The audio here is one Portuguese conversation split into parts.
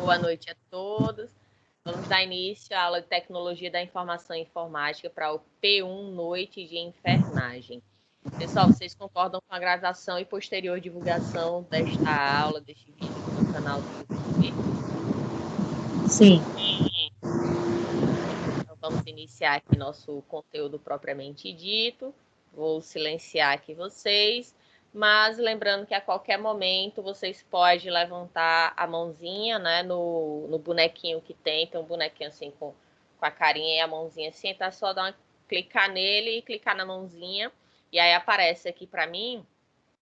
Boa noite a todos. Vamos dar início à aula de Tecnologia da Informação e Informática para o P1 Noite de Enfermagem. Pessoal, vocês concordam com a gravação e posterior divulgação desta aula, deste vídeo no canal do YouTube? Sim. Então, vamos iniciar aqui nosso conteúdo propriamente dito. Vou silenciar aqui vocês. Mas lembrando que a qualquer momento vocês podem levantar a mãozinha, né, no bonequinho que tem um bonequinho assim com a carinha e a mãozinha assim, tá só clicar nele e clicar na mãozinha, e aí aparece aqui para mim,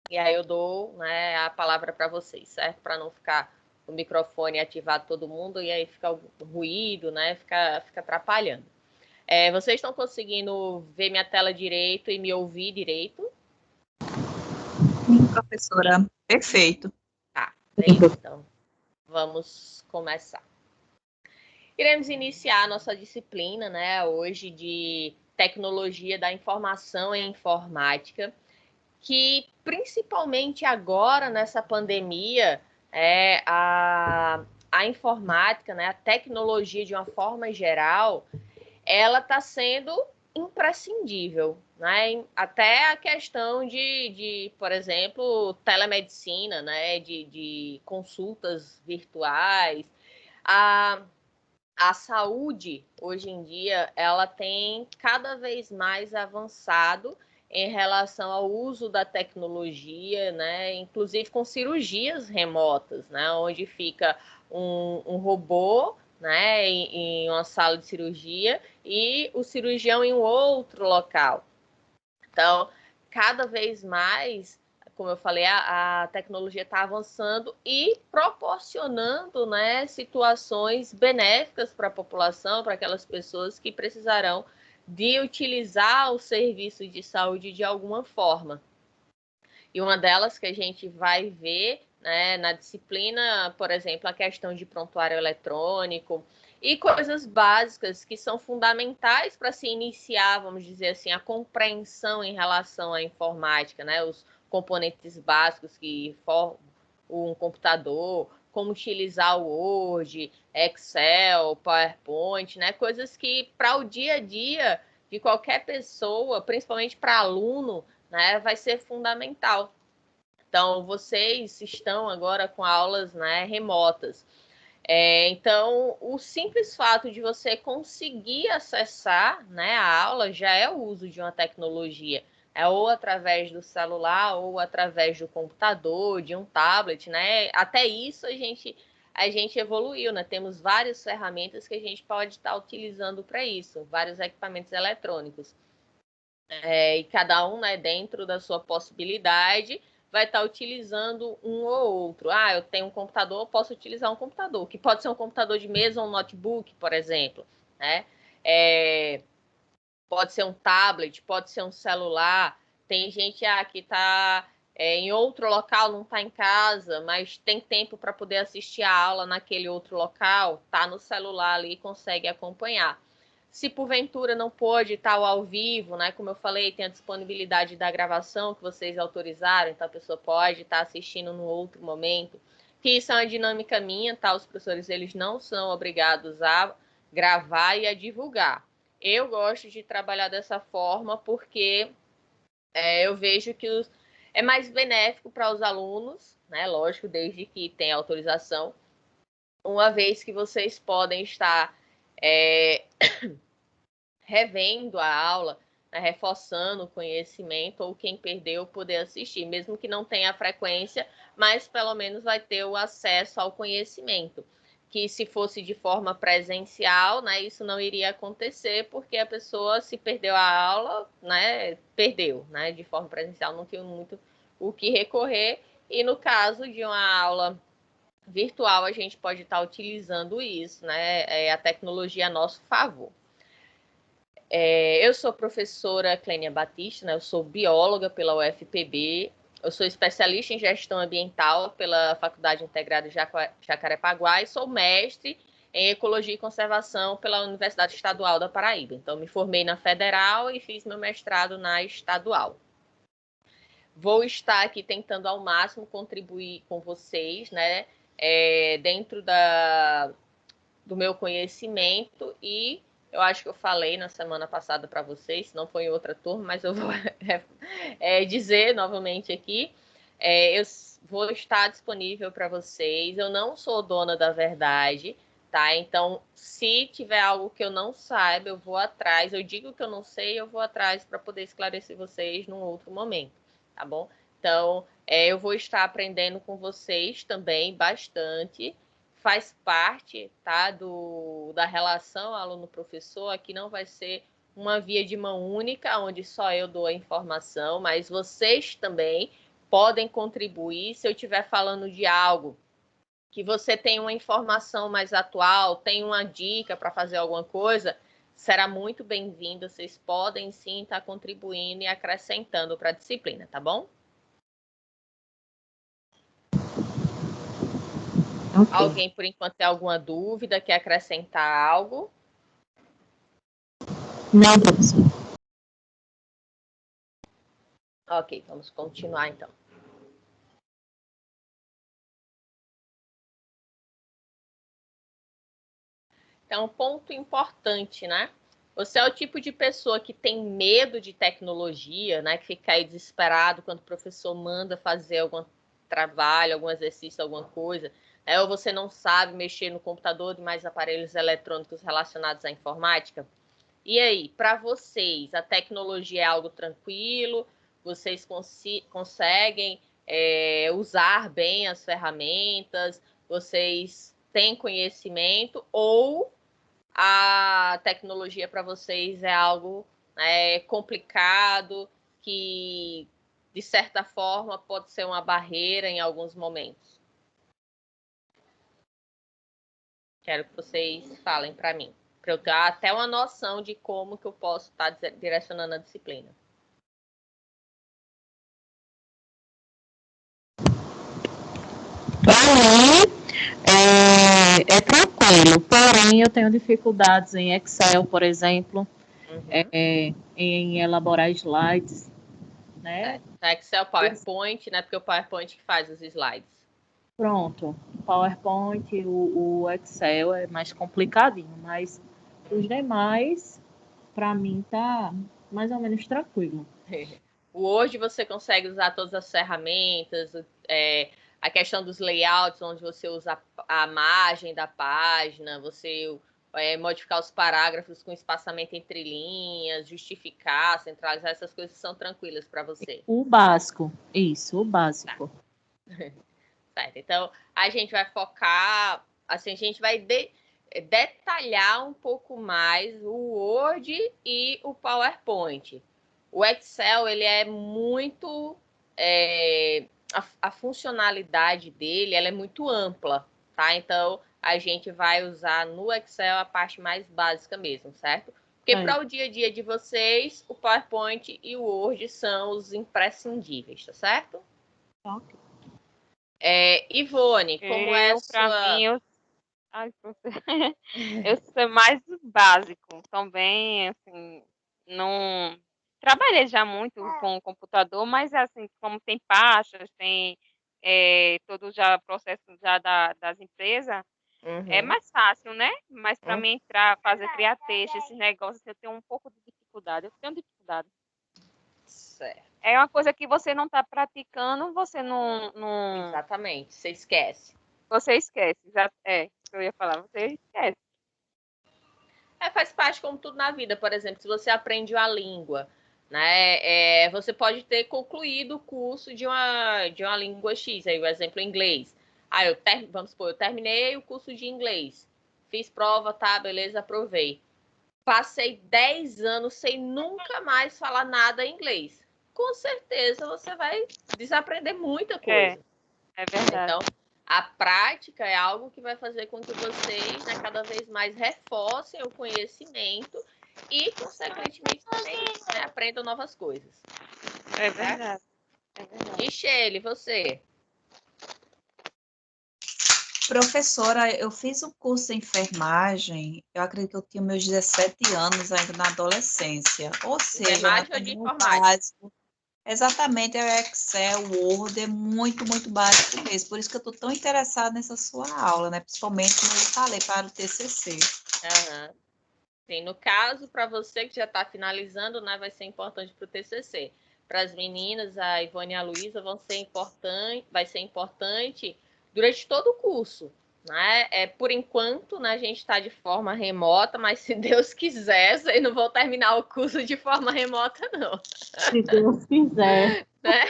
e aí eu dou, né, a palavra para vocês, certo? Para não ficar o microfone ativado todo mundo e aí fica o ruído, né, fica atrapalhando. Vocês estão conseguindo ver minha tela direito e me ouvir direito? Sim, professora. Perfeito. Tá, beleza. Então, vamos começar. Iremos iniciar a nossa disciplina, né, hoje de Tecnologia da Informação e Informática, que principalmente agora, nessa pandemia, a informática, né, a tecnologia de uma forma geral, ela está sendo imprescindível, né? Até a questão de, por exemplo, telemedicina, né? De consultas virtuais. A saúde, hoje em dia, ela tem cada vez mais avançado em relação ao uso da tecnologia, né? Inclusive com cirurgias remotas, né? Onde fica um robô, né, em uma sala de cirurgia e o cirurgião em um outro local. Então, cada vez mais, como eu falei, a tecnologia está avançando e proporcionando, né, situações benéficas para a população, para aquelas pessoas que precisarão de utilizar o serviço de saúde de alguma forma. E uma delas que a gente vai ver, né, na disciplina, por exemplo, a questão de prontuário eletrônico e coisas básicas que são fundamentais para se iniciar, vamos dizer assim, a compreensão em relação à informática, né, os componentes básicos que formam um computador, como utilizar o Word, Excel, PowerPoint, né, coisas que para o dia a dia de qualquer pessoa, principalmente para aluno, né, vai ser fundamental. Então, vocês estão agora com aulas, né, remotas. Então, o simples fato de você conseguir acessar, né, a aula já é o uso de uma tecnologia. Ou através do celular, ou através do computador, de um tablet, né? Até isso a gente evoluiu, né? Temos várias ferramentas que a gente pode estar utilizando para isso, vários equipamentos eletrônicos. E cada um, né, dentro da sua possibilidade, vai estar utilizando um ou outro. Eu tenho um computador, eu posso utilizar um computador, que pode ser um computador de mesa ou um notebook, por exemplo, né? Pode ser um tablet, pode ser um celular. Tem gente que está em outro local, não está em casa, mas tem tempo para poder assistir a aula naquele outro local, está no celular ali e consegue acompanhar. Se porventura não pôde estar ao vivo, né? Como eu falei, tem a disponibilidade da gravação que vocês autorizaram, então a pessoa pode estar assistindo no outro momento. Que isso é uma dinâmica minha, tá? Os professores, eles não são obrigados a gravar e a divulgar. Eu gosto de trabalhar dessa forma porque eu vejo que é mais benéfico para os alunos, né? Lógico, desde que tenha autorização, uma vez que vocês podem estar revendo a aula, né, reforçando o conhecimento, ou quem perdeu poder assistir, mesmo que não tenha a frequência, mas pelo menos vai ter o acesso ao conhecimento. Que se fosse de forma presencial, né, isso não iria acontecer, porque a pessoa, se perdeu a aula, né, perdeu, né, de forma presencial, não tinha muito o que recorrer, e no caso de uma aula virtual, a gente pode estar utilizando isso, né, a tecnologia a nosso favor. Eu sou professora Clênia Batista, né? Eu sou bióloga pela UFPB, eu sou especialista em gestão ambiental pela Faculdade Integrada de Jacarepaguá e sou mestre em ecologia e conservação pela Universidade Estadual da Paraíba. Então, me formei na Federal e fiz meu mestrado na Estadual. Vou estar aqui tentando ao máximo contribuir com vocês, né? dentro do meu conhecimento, e eu acho que eu falei na semana passada para vocês, não foi em outra turma, mas eu vou dizer novamente aqui, eu vou estar disponível para vocês, eu não sou dona da verdade, tá? Então, se tiver algo que eu não saiba, eu vou atrás, eu digo que eu não sei, eu vou atrás para poder esclarecer vocês num outro momento, tá bom? Então, eu vou estar aprendendo com vocês também bastante, faz parte, tá, da relação aluno-professor. Aqui não vai ser uma via de mão única, onde só eu dou a informação, mas vocês também podem contribuir. Se eu estiver falando de algo que você tem uma informação mais atual, tem uma dica para fazer alguma coisa, será muito bem-vindo. Vocês podem sim estar contribuindo e acrescentando para a disciplina, tá bom? Okay. Alguém, por enquanto, tem alguma dúvida, quer acrescentar algo? Não, professor. Ok, vamos continuar, então. Então, ponto importante, né? Você é o tipo de pessoa que tem medo de tecnologia, né? Que fica aí desesperado quando o professor manda fazer algum trabalho, algum exercício, alguma coisa, ou você não sabe mexer no computador de mais aparelhos eletrônicos relacionados à informática. E aí, para vocês, a tecnologia é algo tranquilo? Vocês conseguem usar bem as ferramentas? Vocês têm conhecimento? Ou a tecnologia para vocês é algo complicado, que, de certa forma, pode ser uma barreira em alguns momentos? Quero que vocês falem para mim, para eu ter até uma noção de como que eu posso estar direcionando a disciplina. Para mim, é tranquilo, porém eu tenho dificuldades em Excel, por exemplo, em elaborar slides, né? Excel, PowerPoint, né? Porque o PowerPoint que faz os slides. Pronto, o PowerPoint, o Excel é mais complicadinho, mas os demais, para mim, tá mais ou menos tranquilo. O Word você consegue usar todas as ferramentas, a questão dos layouts, onde você usa a margem da página, você modificar os parágrafos com espaçamento entre linhas, justificar, centralizar, essas coisas são tranquilas para você. O básico, isso, o básico. Tá. Certo. Então, a gente vai focar, assim, a gente vai detalhar um pouco mais o Word e o PowerPoint. O Excel, ele é muito... a funcionalidade dele, ela é muito ampla, tá? Então, a gente vai usar no Excel a parte mais básica mesmo, certo? Porque para o dia a dia de vocês, o PowerPoint e o Word são os imprescindíveis, tá certo? Ok. Ivone, como é a sua... Para mim, eu sou mais básico também, assim, não trabalhei já muito com o computador, mas assim, como tem pastas, tem todo já processo já das empresas, é mais fácil, né? Mas para mim entrar, criar texto, esses negócios, eu tenho um pouco de dificuldade. Eu tenho dificuldade. Certo. É uma coisa que você não está praticando, você não... Exatamente, você esquece. Você esquece, eu ia falar, você esquece. Faz parte como tudo na vida, por exemplo, se você aprende uma língua, né, você pode ter concluído o curso de uma língua X, aí o exemplo inglês. Vamos supor, eu terminei o curso de inglês, fiz prova, tá, beleza, aprovei. Passei 10 anos sem nunca mais falar nada em inglês. Com certeza você vai desaprender muita coisa. É verdade. Então, a prática é algo que vai fazer com que vocês, né, cada vez mais reforcem o conhecimento e, consequentemente, também, né, aprendam novas coisas. É verdade. É verdade. E, Shelly, você? Professora, eu fiz um curso de enfermagem, eu acredito que eu tinha meus 17 anos ainda na adolescência, ou seja, Enfermagem ou de informática? básico. Exatamente, é o Excel, o Word, é muito, muito básico mesmo. Por isso que eu estou tão interessada nessa sua aula, né? Principalmente, como eu falei, para o TCC. Aham. Sim, no caso, para você que já está finalizando, né, vai ser importante para o TCC. Para as meninas, a Ivone e a Luísa vai ser importante durante todo o curso, né? Por enquanto, né, a gente está de forma remota, mas se Deus quiser, vocês não vão terminar o curso de forma remota, não. Se Deus quiser. Né?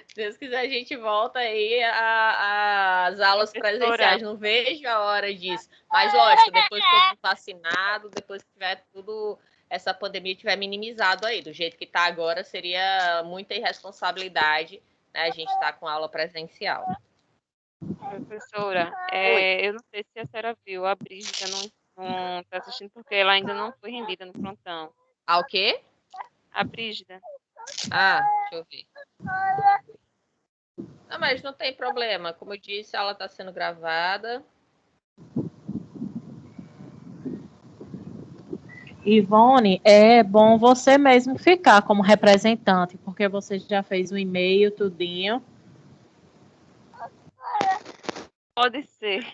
Se Deus quiser, a gente volta aí às aulas presenciais. Não vejo a hora disso. Mas, lógico, depois que todo vacinado, depois que tiver tudo, essa pandemia tiver minimizado aí. Do jeito que está agora, seria muita irresponsabilidade, né, a gente estar com aula presencial. Professora, eu não sei se a senhora viu, a Brígida não está assistindo porque ela ainda não foi rendida no plantão. O quê? A Brígida. Deixa eu ver. Não, mas não tem problema. Como eu disse, ela está sendo gravada. Ivone, é bom você mesmo ficar como representante, porque você já fez o e-mail, tudinho. Pode ser.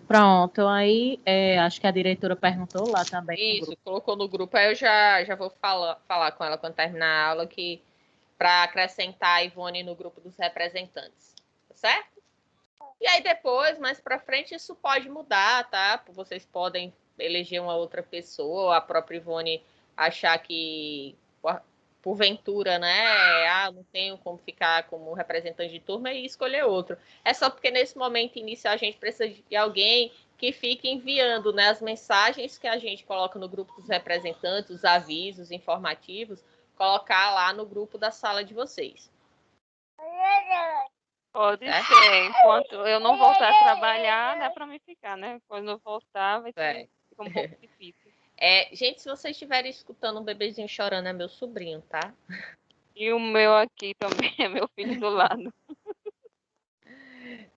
Pronto, aí acho que a diretora perguntou lá também. Isso, colocou no grupo, aí eu já vou falar com ela quando terminar a aula, para acrescentar a Ivone no grupo dos representantes, tá certo? E aí depois, mais para frente, isso pode mudar, tá? Vocês podem eleger uma outra pessoa, a própria Ivone achar que, porventura, né, não tenho como ficar como representante de turma e escolher outro. É só porque nesse momento inicial a gente precisa de alguém que fique enviando, né, as mensagens que a gente coloca no grupo dos representantes, os avisos informativos, colocar lá no grupo da sala de vocês. Pode ser. Enquanto eu não voltar a trabalhar, dá para me ficar, né? Quando eu voltar, vai ser um pouco difícil. Gente, se vocês estiverem escutando um bebezinho chorando, é meu sobrinho, tá? E o meu aqui também é meu filho do lado.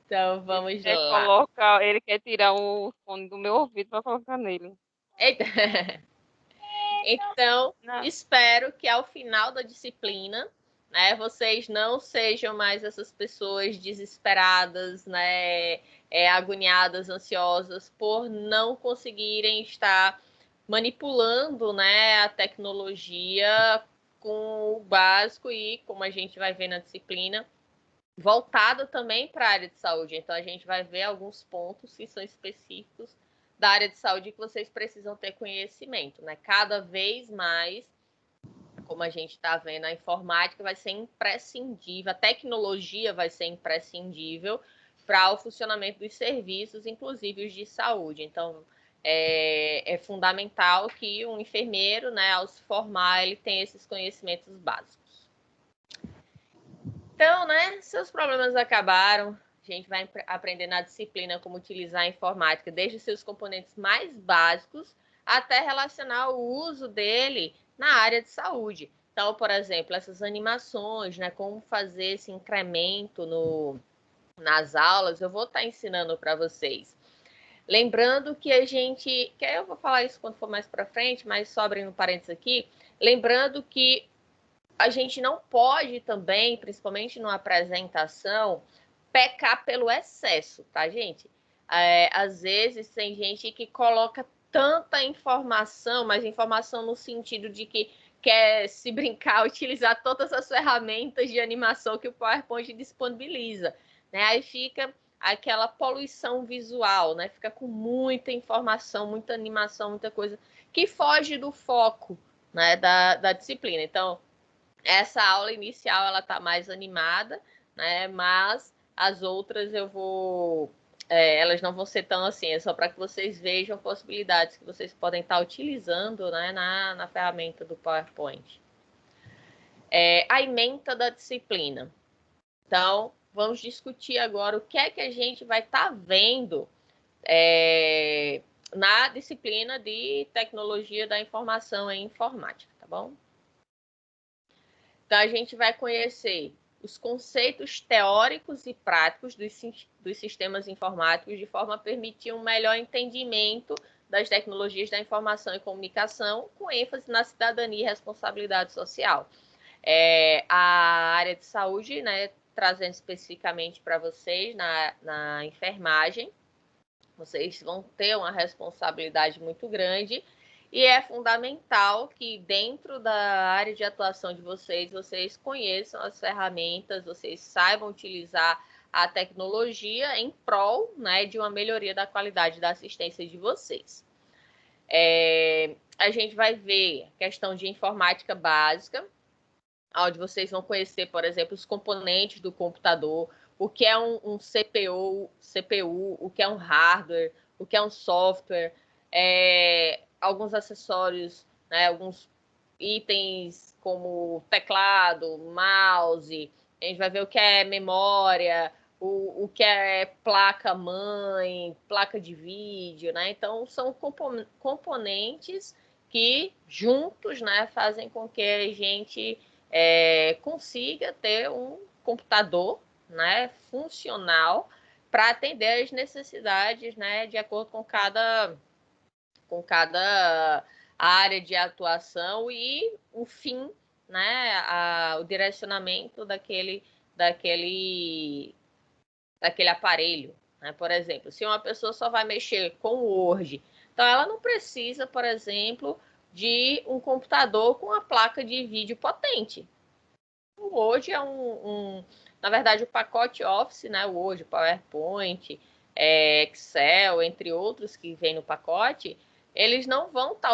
Então, vamos lá. Ele quer tirar o fone do meu ouvido para colocar nele. Eita. Então, espero que ao final da disciplina, né, vocês não sejam mais essas pessoas desesperadas, né, agoniadas, ansiosas por não conseguirem estar manipulando, né, a tecnologia com o básico e, como a gente vai ver na disciplina, voltado também para a área de saúde. Então, a gente vai ver alguns pontos que são específicos da área de saúde que vocês precisam ter conhecimento, né? Cada vez mais, como a gente está vendo, a informática vai ser imprescindível, a tecnologia vai ser imprescindível para o funcionamento dos serviços, inclusive os de saúde. Então, é fundamental que um enfermeiro, né, ao se formar, ele tenha esses conhecimentos básicos. Então, né, seus problemas acabaram. A gente vai aprender na disciplina como utilizar a informática, desde os seus componentes mais básicos até relacionar o uso dele na área de saúde. Então, por exemplo, essas animações, né, como fazer esse incremento nas aulas, eu vou estar ensinando para vocês. Lembrando que eu vou falar isso quando for mais para frente, mas só abrindo parênteses aqui, lembrando que a gente não pode também, principalmente numa apresentação, pecar pelo excesso, tá, gente? Às vezes tem gente que coloca tanta informação, mas informação no sentido de que quer se brincar, utilizar todas as ferramentas de animação que o PowerPoint disponibiliza, né? Aí fica aquela poluição visual, né? Fica com muita informação, muita animação, muita coisa que foge do foco, né, da disciplina. Então, essa aula inicial ela tá mais animada, né? Mas as outras elas não vão ser tão assim, é só para que vocês vejam possibilidades que vocês podem estar utilizando, né, na ferramenta do PowerPoint. A ementa da disciplina. Então, vamos discutir agora o que é que a gente vai estar vendo na disciplina de tecnologia da informação e informática, tá bom? Então, a gente vai conhecer os conceitos teóricos e práticos dos sistemas informáticos de forma a permitir um melhor entendimento das tecnologias da informação e comunicação, com ênfase na cidadania e responsabilidade social. A área de saúde, né, trazendo especificamente para vocês na enfermagem, vocês vão ter uma responsabilidade muito grande e é fundamental que dentro da área de atuação de vocês conheçam as ferramentas, vocês saibam utilizar a tecnologia em prol, né, de uma melhoria da qualidade da assistência de vocês. A gente vai ver questão de informática básica, onde vocês vão conhecer, por exemplo, os componentes do computador, o que é um CPU, o que é um hardware, o que é um software, alguns acessórios, né, alguns itens como teclado, mouse, a gente vai ver o que é memória, o que é placa-mãe, placa de vídeo, né? Então, são componentes que juntos, né, fazem com que a gente consiga ter um computador, né, funcional para atender as necessidades, né, de acordo com cada área de atuação e o fim, né, o direcionamento daquele aparelho, né? Por exemplo, se uma pessoa só vai mexer com o Word, então ela não precisa, por exemplo, de um computador com uma placa de vídeo potente. O Word é na verdade, o pacote Office, né? O Word, PowerPoint, Excel, entre outros que vem no pacote, eles não vão estar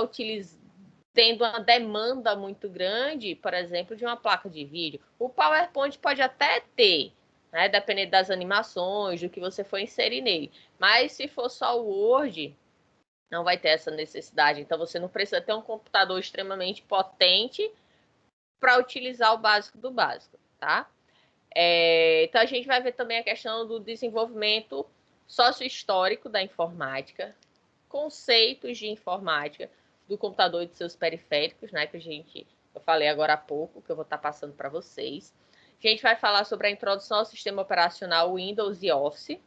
tendo uma demanda muito grande, por exemplo, de uma placa de vídeo. O PowerPoint pode até ter, né? Dependendo das animações, do que você for inserir nele. Mas se for só o Word, não vai ter essa necessidade. Então, você não precisa ter um computador extremamente potente para utilizar o básico do básico, tá? Então, a gente vai ver também a questão do desenvolvimento sócio-histórico da informática, conceitos de informática do computador e de seus periféricos, né, que eu falei agora há pouco, que eu vou estar passando para vocês. A gente vai falar sobre a introdução ao sistema operacional Windows e Office.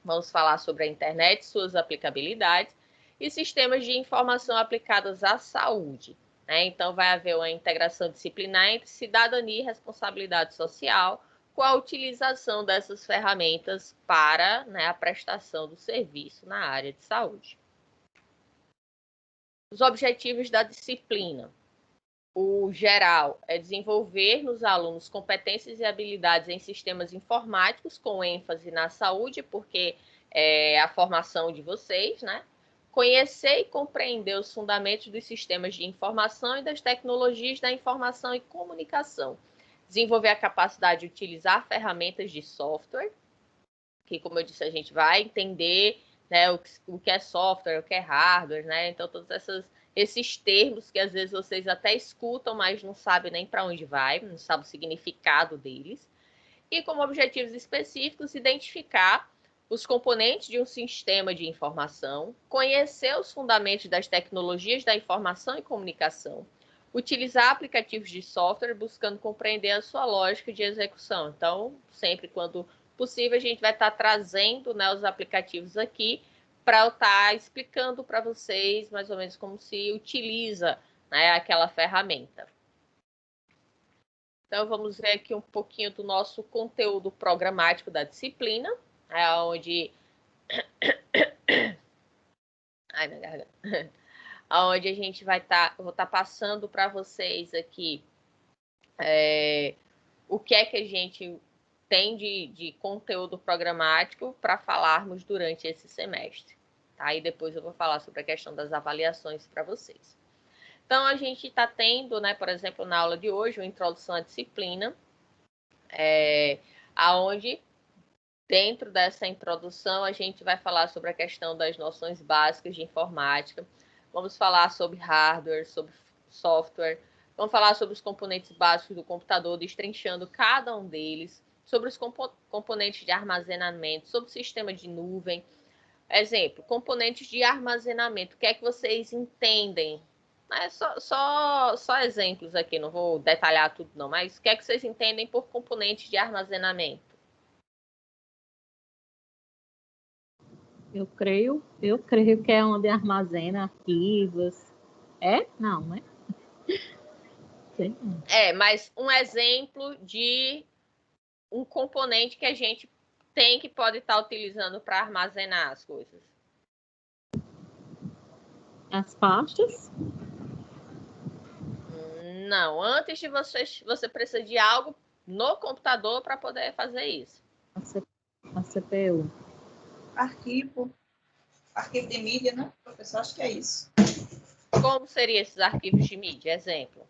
Vamos falar sobre a internet, suas aplicabilidades e sistemas de informação aplicados à saúde. Né? Então, vai haver uma integração disciplinar entre cidadania e responsabilidade social, com a utilização dessas ferramentas para, né, a prestação do serviço na área de saúde. Os objetivos da disciplina. O geral é desenvolver nos alunos competências e habilidades em sistemas informáticos, com ênfase na saúde, porque é a formação de vocês, né? Conhecer e compreender os fundamentos dos sistemas de informação e das tecnologias da informação e comunicação. Desenvolver a capacidade de utilizar ferramentas de software, que, como eu disse, a gente vai entender, né, o que é software, o que é hardware, né? Então, todos esses termos que às vezes vocês até escutam, mas não sabem nem para onde vai, não sabem o significado deles. E como objetivos específicos, identificar os componentes de um sistema de informação, conhecer os fundamentos das tecnologias da informação e comunicação, utilizar aplicativos de software buscando compreender a sua lógica de execução. Então, sempre quando possível, a gente vai estar trazendo, né, os aplicativos aqui para eu estar explicando para vocês mais ou menos como se utiliza, né, aquela ferramenta. Então, vamos ver aqui um pouquinho do nosso conteúdo programático da disciplina, onde... Ai, minha garganta. Onde a gente vai vou estar passando para vocês aqui o que é que a gente tem de conteúdo programático para falarmos durante esse semestre. Tá? E depois eu vou falar sobre a questão das avaliações para vocês. Então, a gente está tendo, né, por exemplo, na aula de hoje, uma introdução à disciplina, onde, dentro dessa introdução, a gente vai falar sobre a questão das noções básicas de informática, vamos falar sobre hardware, sobre software, vamos falar sobre os componentes básicos do computador, destrinchando cada um deles, sobre os componentes de armazenamento, sobre o sistema de nuvem. Exemplo, componentes de armazenamento. O que é que vocês entendem? Só exemplos aqui, não vou detalhar tudo não, mas o que é que vocês entendem por componentes de armazenamento? Eu creio que é onde armazena arquivos. Não, né? sei não. Mas um exemplo de um componente que a gente tem que pode estar utilizando para armazenar as coisas. As pastas? Não, antes de você precisa de algo no computador para poder fazer isso. A CPU. Arquivo de mídia, né, professor? Acho que é isso. Como seriam esses arquivos de mídia? Exemplo.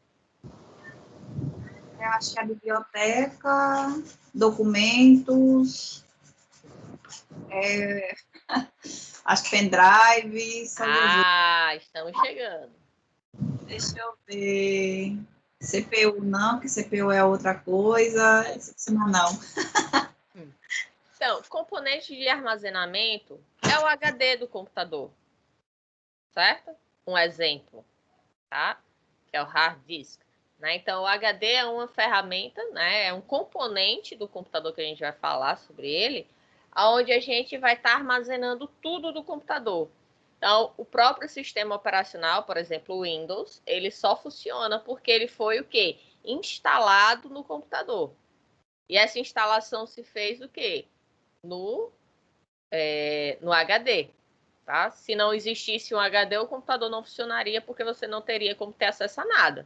Eu acho que a biblioteca, documentos, as pendrives. Estamos chegando. Deixa eu ver. CPU não, que CPU é outra coisa. Não. Então, componente de armazenamento é o HD do computador, certo? Um exemplo, tá? Que é o hard disk. Né? Então, o HD é uma ferramenta, né? É um componente do computador que a gente vai falar sobre ele, onde a gente vai estar armazenando tudo do computador. Então, o próprio sistema operacional, por exemplo, o Windows, ele só funciona porque ele foi o quê? Instalado no computador. E essa instalação se fez o quê? No HD. Tá? Se não existisse um HD, o computador não funcionaria porque você não teria como ter acesso a nada.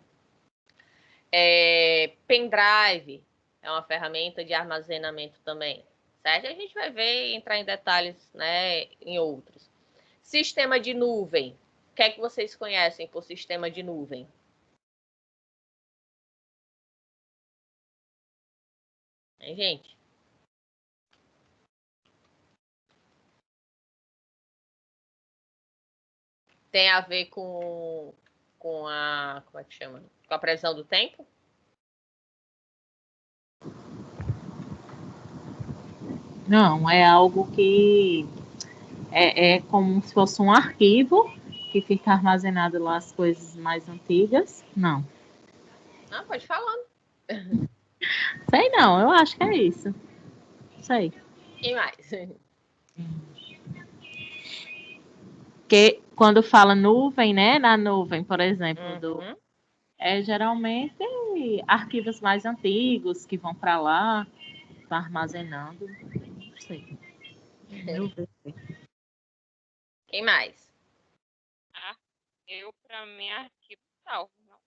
Pendrive é uma ferramenta de armazenamento também. Certo? A gente vai ver, entrar em detalhes, né, em outros. Sistema de nuvem. O que é que vocês conhecem por sistema de nuvem? Hein, gente? Tem a ver com a... Como é que chama? Com a previsão do tempo? Não, é algo que é como se fosse um arquivo que fica armazenado lá as coisas mais antigas. Não. Ah, pode falar. Sei não, eu acho que é isso. Sei. Quem mais? Porque quando fala nuvem, né? Na nuvem, por exemplo, Uhum. geralmente arquivos mais antigos que vão para lá, tá armazenando. Não sei. Nuvem. Quem mais? Para mim, é arquivo salvo. Não.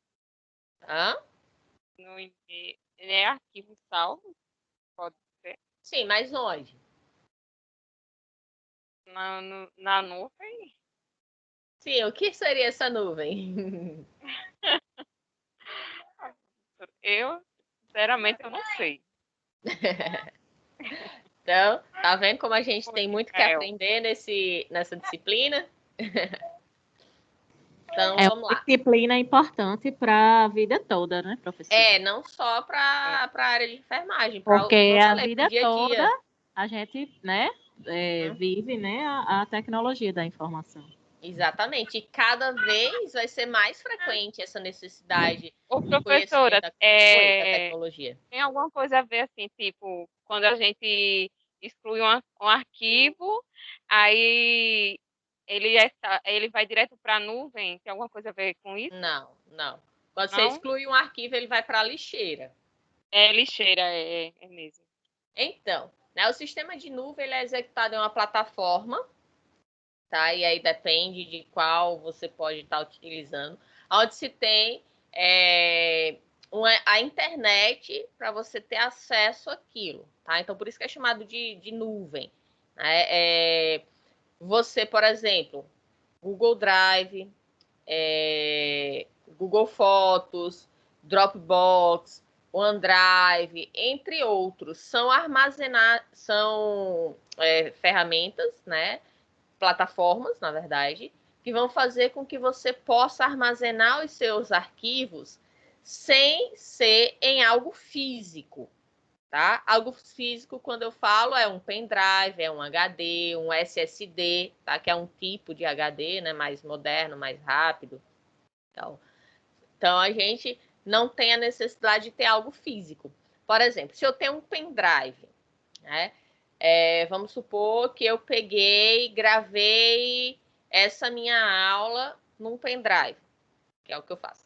Hã? No e-mail. Ele é arquivo salvo? Pode ser. Sim, mas onde? Na nuvem? Sim, o que seria essa nuvem? Eu, sinceramente, eu não sei. Então, tá vendo como a gente tem muito que Rafael. aprender nessa disciplina? Então, É vamos uma lá. disciplina importante para a vida toda, né, professor? Não só para a área de enfermagem, para Porque como eu a falei, para o vida dia a toda dia. a gente, né, vive, né, a tecnologia da informação. Exatamente. E cada vez vai ser mais frequente essa necessidade Ô, do conhecimento professora, da tecnologia. tem alguma coisa a ver, assim, tipo, quando a gente exclui um arquivo, aí ele vai direto para a nuvem? Tem alguma coisa a ver com isso? Não, não. Quando você Não? exclui um arquivo, ele vai para a lixeira. É lixeira, é mesmo. Então, né, o sistema de nuvem ele é executado em uma plataforma, tá? E aí depende de qual você pode estar utilizando, onde se tem a internet para você ter acesso àquilo, tá? Então, por isso que é chamado de nuvem. Né? Você, por exemplo, Google Drive, Google Fotos, Dropbox, OneDrive, entre outros, são ferramentas, né? Plataformas, na verdade, que vão fazer com que você possa armazenar os seus arquivos sem ser em algo físico, tá? Algo físico, quando eu falo, é um pendrive, é um HD, um SSD, tá? Que é um tipo de HD, né? Mais moderno, mais rápido. Então, a gente não tem a necessidade de ter algo físico. Por exemplo, se eu tenho um pendrive, né? Vamos supor que eu peguei, gravei essa minha aula num pendrive. que é o que eu faço.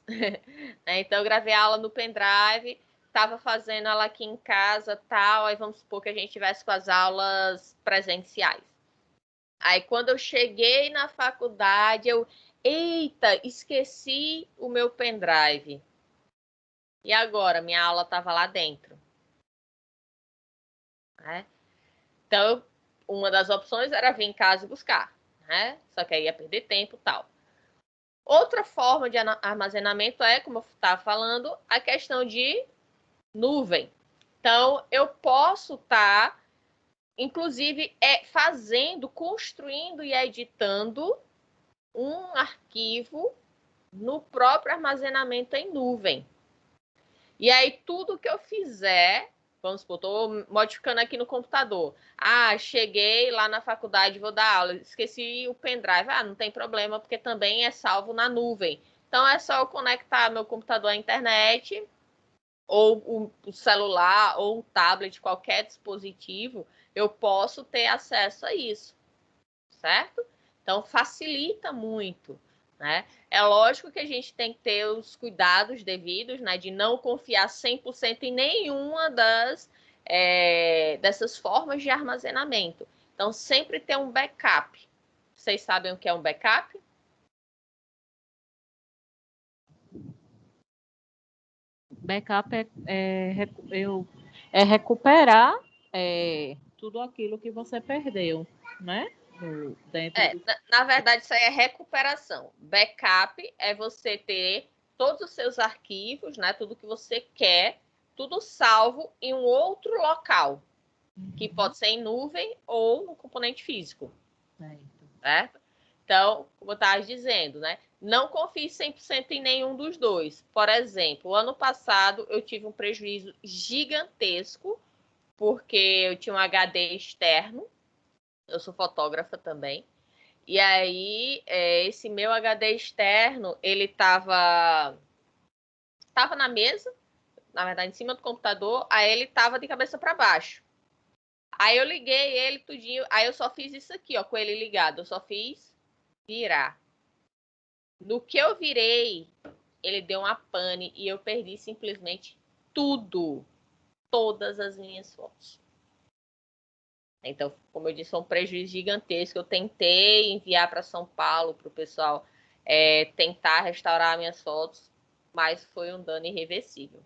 Então, eu gravei a aula no pendrive, estava fazendo ela aqui em casa, tal, aí vamos supor que a gente tivesse com as aulas presenciais. Aí, quando eu cheguei na faculdade, eita, esqueci o meu pendrive. E agora? Minha aula estava lá dentro. Né? Então, uma das opções era vir em casa e buscar. Né? Só que aí ia perder tempo e tal. Outra forma de armazenamento é, como eu estava falando, a questão de nuvem. Então, eu posso estar, inclusive, construindo e editando um arquivo no próprio armazenamento em nuvem. E aí, tudo que eu fizer, vamos supor, estou modificando aqui no computador. Cheguei lá na faculdade, vou dar aula, esqueci o pendrive. Não tem problema, porque também é salvo na nuvem. Então, é só eu conectar meu computador à internet, ou o celular, ou um tablet, qualquer dispositivo, eu posso ter acesso a isso, certo? Então, facilita muito, né? É lógico que a gente tem que ter os cuidados devidos, né? De não confiar 100% em nenhuma dessas formas de armazenamento. Então, sempre ter um backup. Vocês sabem o que é um backup? Backup é recuperar tudo aquilo que você perdeu, né? Na verdade, isso aí é recuperação. Backup é você ter todos os seus arquivos, né? Tudo que você quer, tudo salvo em um outro local, que pode ser em nuvem ou no componente físico. Certo? Então, como eu estava dizendo, né? Não confie 100% em nenhum dos dois. Por exemplo, o ano passado eu tive um prejuízo gigantesco, porque eu tinha um HD externo, eu sou fotógrafa também, e aí esse meu HD externo, ele estava na mesa, na verdade em cima do computador, aí ele estava de cabeça para baixo. Aí eu liguei ele tudinho, aí eu só fiz isso aqui, ó, com ele ligado, eu só fiz virar. No que eu virei, ele deu uma pane e eu perdi simplesmente tudo, todas as minhas fotos. Então, como eu disse, foi um prejuízo gigantesco. Eu tentei enviar para São Paulo para o pessoal tentar restaurar minhas fotos, mas foi um dano irreversível.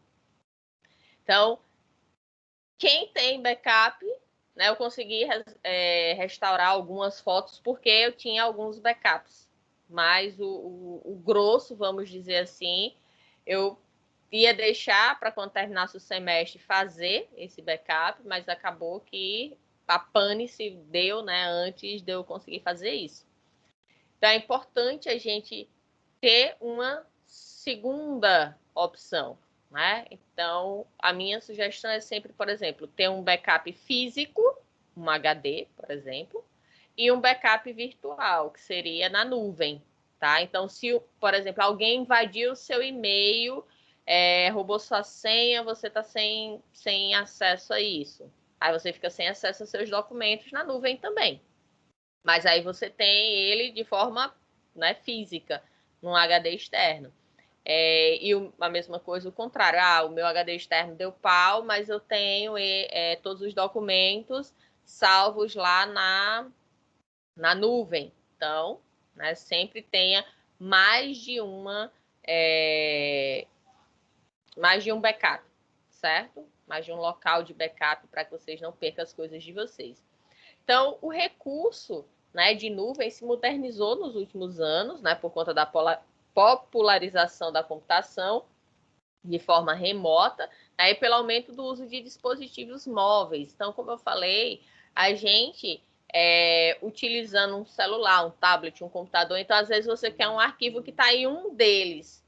Então, quem tem backup, né, eu consegui restaurar algumas fotos porque eu tinha alguns backups. Mas o grosso, vamos dizer assim, eu ia deixar para quando terminasse o semestre fazer esse backup, mas acabou que a pane se deu, né, antes de eu conseguir fazer isso. Então, é importante a gente ter uma segunda opção, né? Então, a minha sugestão é sempre, por exemplo, ter um backup físico, um HD, por exemplo, e um backup virtual, que seria na nuvem, tá? Então, se, por exemplo, alguém invadiu o seu e-mail, roubou sua senha, você está sem acesso a isso. Aí você fica sem acesso aos seus documentos na nuvem também. Mas aí você tem ele de forma, né, física, num HD externo. E a mesma coisa, o contrário. O meu HD externo deu pau, mas eu tenho todos os documentos salvos lá na nuvem. Então, né, sempre tenha mais de um backup, certo? Mais de um local de backup para que vocês não percam as coisas de vocês. Então, o recurso, né, de nuvem se modernizou nos últimos anos, né, por conta da popularização da computação de forma remota, né, pelo aumento do uso de dispositivos móveis. Então, como eu falei, a gente utilizando um celular, um tablet, um computador, então às vezes você quer um arquivo que está em um deles,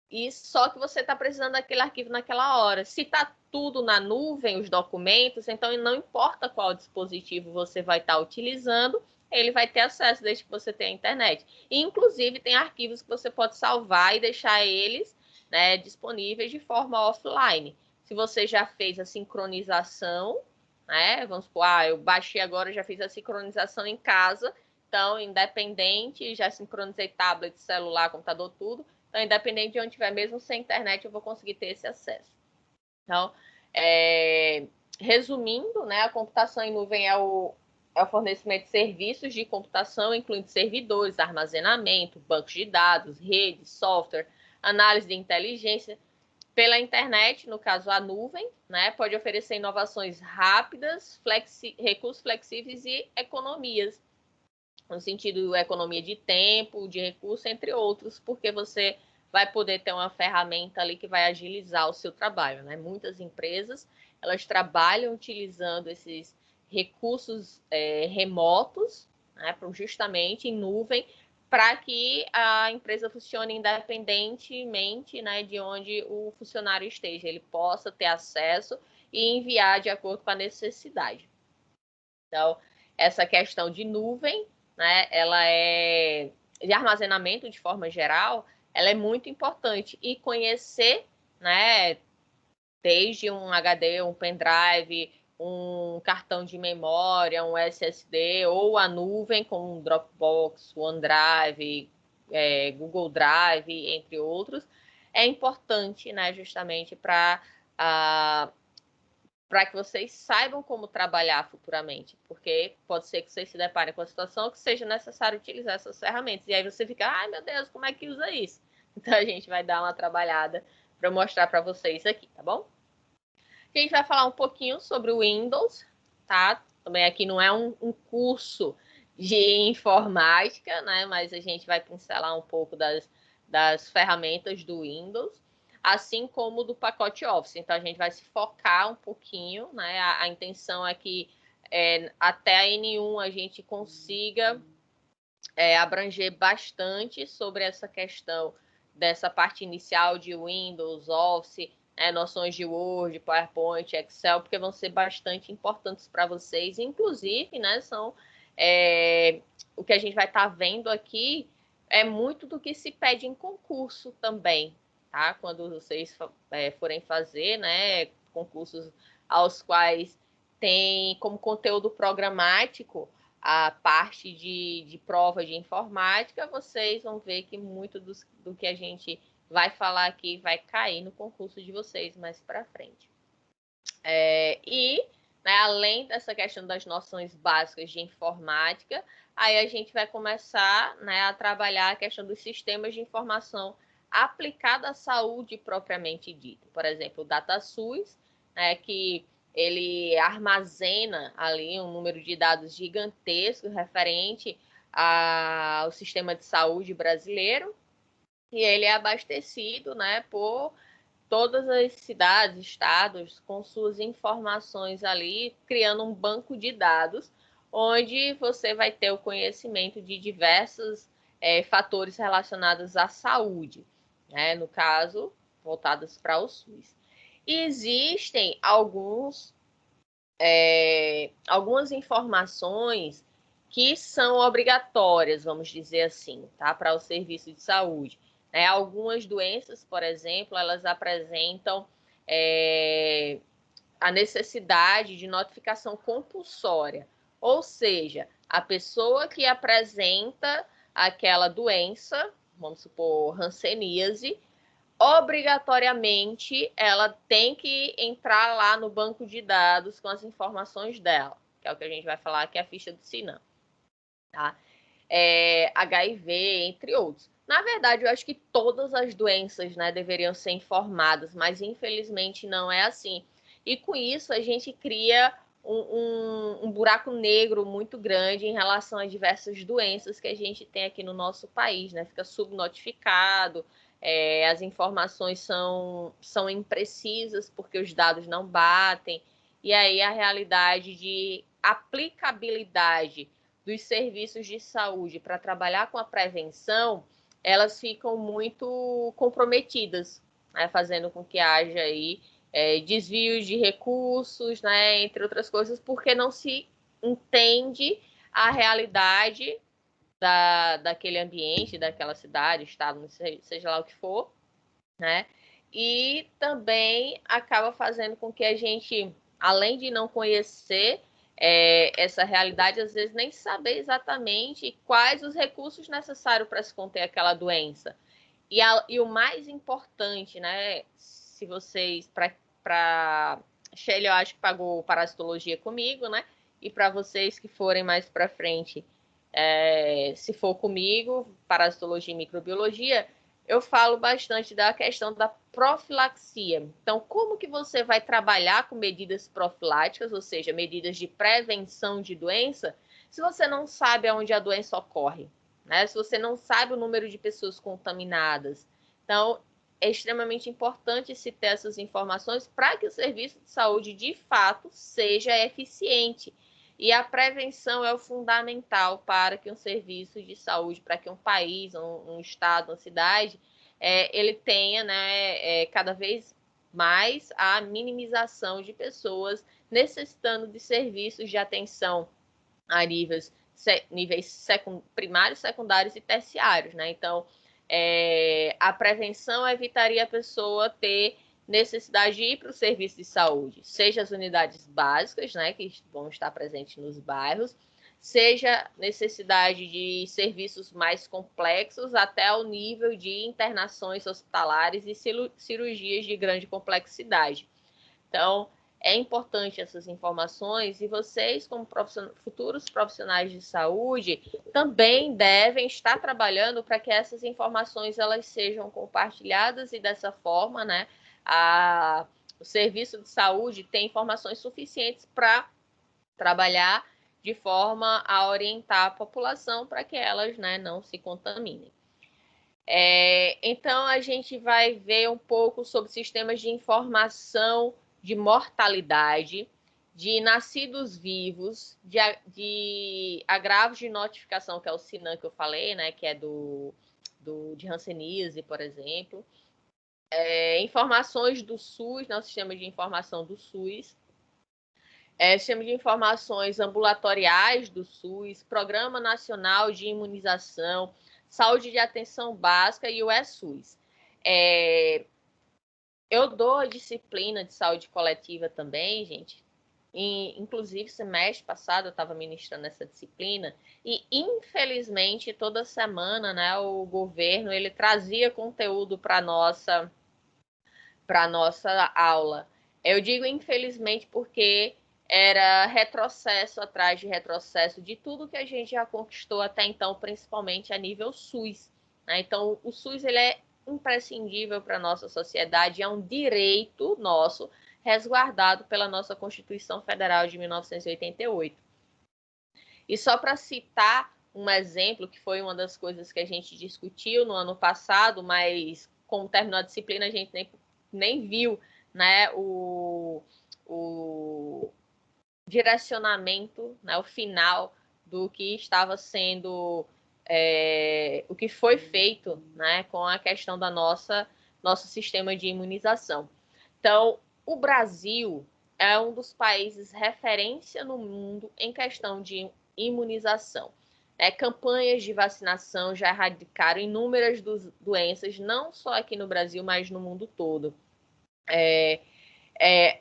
e só que você está precisando daquele arquivo naquela hora. Se está tudo na nuvem, os documentos, então não importa qual dispositivo você vai estar utilizando, ele vai ter acesso desde que você tenha internet. E, inclusive, tem arquivos que você pode salvar e deixar eles, né, disponíveis de forma offline. Se você já fez a sincronização, né, vamos supor, eu baixei agora, já fiz a sincronização em casa, Então, independente, já sincronizei tablet, celular, computador, tudo. Então, independente de onde estiver, mesmo sem internet, eu vou conseguir ter esse acesso. Então, resumindo, né, a computação em nuvem é o fornecimento de serviços de computação, incluindo servidores, armazenamento, bancos de dados, redes, software, análise de inteligência, pela internet, no caso a nuvem, né, pode oferecer inovações rápidas, recursos flexíveis e economias, no sentido de economia de tempo, de recurso, entre outros, porque você vai poder ter uma ferramenta ali que vai agilizar o seu trabalho, né? Muitas empresas, elas trabalham utilizando esses recursos remotos, né, justamente em nuvem, para que a empresa funcione independentemente, né, de onde o funcionário esteja, ele possa ter acesso e enviar de acordo com a necessidade. Então, essa questão de nuvem, né, ela é de armazenamento de forma geral, ela é muito importante, e conhecer, né, desde um HD, um pendrive, um cartão de memória, um SSD, ou a nuvem, como um Dropbox, OneDrive, Google Drive, entre outros, é importante, né, justamente para que vocês saibam como trabalhar futuramente, porque pode ser que vocês se deparem com a situação que seja necessário utilizar essas ferramentas, e aí você fica, ai meu Deus, como é que usa isso? Então a gente vai dar uma trabalhada para mostrar para vocês aqui, tá bom? A gente vai falar um pouquinho sobre o Windows, tá? Também aqui não é um curso de informática, né? Mas a gente vai pincelar um pouco das ferramentas do Windows, assim como do pacote Office. Então, a gente vai se focar um pouquinho, né? A intenção é que até a N1 a gente consiga abranger bastante sobre essa questão dessa parte inicial de Windows, Office, noções de Word, PowerPoint, Excel, porque vão ser bastante importantes para vocês. Inclusive, né, são o que a gente vai estar vendo aqui é muito do que se pede em concurso também, tá? Quando vocês forem fazer, né, concursos aos quais tem como conteúdo programático a parte de prova de informática, vocês vão ver que muito do que a gente vai falar aqui vai cair no concurso de vocês mais para frente. Né, além dessa questão das noções básicas de informática, aí a gente vai começar, né, a trabalhar a questão dos sistemas de informação aplicada à saúde propriamente dito. Por exemplo, o DataSUS, né, que ele armazena ali um número de dados gigantesco referente ao sistema de saúde brasileiro, e ele é abastecido, né, por todas as cidades, estados, com suas informações ali, criando um banco de dados, onde você vai ter o conhecimento de diversos fatores relacionados à saúde, né, no caso, voltados para o SUS. E existem algumas informações que são obrigatórias, vamos dizer assim, tá? Para o serviço de saúde. Algumas doenças, por exemplo, elas apresentam a necessidade de notificação compulsória, ou seja, a pessoa que apresenta aquela doença, vamos supor, hanseníase, obrigatoriamente ela tem que entrar lá no banco de dados com as informações dela, que é o que a gente vai falar, que é a ficha do Sinam, tá? HIV, entre outros. Na verdade, eu acho que todas as doenças, né, deveriam ser informadas, mas infelizmente não é assim. E com isso a gente cria um buraco negro muito grande em relação a diversas doenças que a gente tem aqui no nosso país, né? Fica subnotificado, as informações são imprecisas porque os dados não batem, e aí a realidade de aplicabilidade dos serviços de saúde para trabalhar com a prevenção, elas ficam muito comprometidas, né, fazendo com que haja aí desvios de recursos, né, entre outras coisas, porque não se entende a realidade daquele ambiente, daquela cidade, estado, seja lá o que for, né? E também acaba fazendo com que a gente, além de não conhecer essa realidade, às vezes nem saber exatamente quais os recursos necessários para se conter aquela doença. E o mais importante, né, se vocês, para Shelly, eu acho que pagou parasitologia comigo, né, e para vocês que forem mais para frente, se for comigo, parasitologia e microbiologia, eu falo bastante da questão da profilaxia. Então, como que você vai trabalhar com medidas profiláticas, ou seja, medidas de prevenção de doença, se você não sabe aonde a doença ocorre, né? Se você não sabe o número de pessoas contaminadas. Então, é extremamente importante se ter essas informações para que o serviço de saúde, de fato, seja eficiente. E a prevenção é o fundamental para que um serviço de saúde, para que um país, um estado, uma cidade, ele tenha, né, cada vez mais a minimização de pessoas necessitando de serviços de atenção a níveis primários, secundários e terciários, né? Então, a prevenção evitaria a pessoa ter necessidade de ir para o serviço de saúde, seja as unidades básicas, né, que vão estar presentes nos bairros, seja necessidade de serviços mais complexos até o nível de internações hospitalares e cirurgias de grande complexidade. Então, é importante essas informações e vocês, como futuros profissionais de saúde, também devem estar trabalhando para que essas informações elas sejam compartilhadas e dessa forma, né, o serviço de saúde tem informações suficientes para trabalhar de forma a orientar a população para que elas, né, não se contaminem. Então, a gente vai ver um pouco sobre sistemas de informação de mortalidade, de nascidos vivos, de agravos de notificação, que é o SINAM que eu falei, né, que é de hanseníase, por exemplo. Informações do SUS, né, o sistema de informação do SUS. Sistema de informações ambulatoriais do SUS, Programa Nacional de Imunização, Saúde de Atenção Básica e o SUS. Eu dou a disciplina de saúde coletiva também, gente. Inclusive, semestre passado eu estava ministrando essa disciplina e, infelizmente, toda semana, né, o governo ele trazia conteúdo para nossa aula. Eu digo infelizmente porque era retrocesso atrás de retrocesso de tudo que a gente já conquistou até então, principalmente a nível SUS, né? Então, o SUS ele é imprescindível para a nossa sociedade, é um direito nosso, resguardado pela nossa Constituição Federal de 1988. E só para citar um exemplo, que foi uma das coisas que a gente discutiu no ano passado, mas como terminou a disciplina, a gente nem viu, né, o direcionamento, né, o final do que estava sendo, o que foi feito, né, com a questão da nosso sistema de imunização. Então, o Brasil é um dos países referência no mundo em questão de imunização. Campanhas de vacinação já erradicaram inúmeras doenças, não só aqui no Brasil, mas no mundo todo.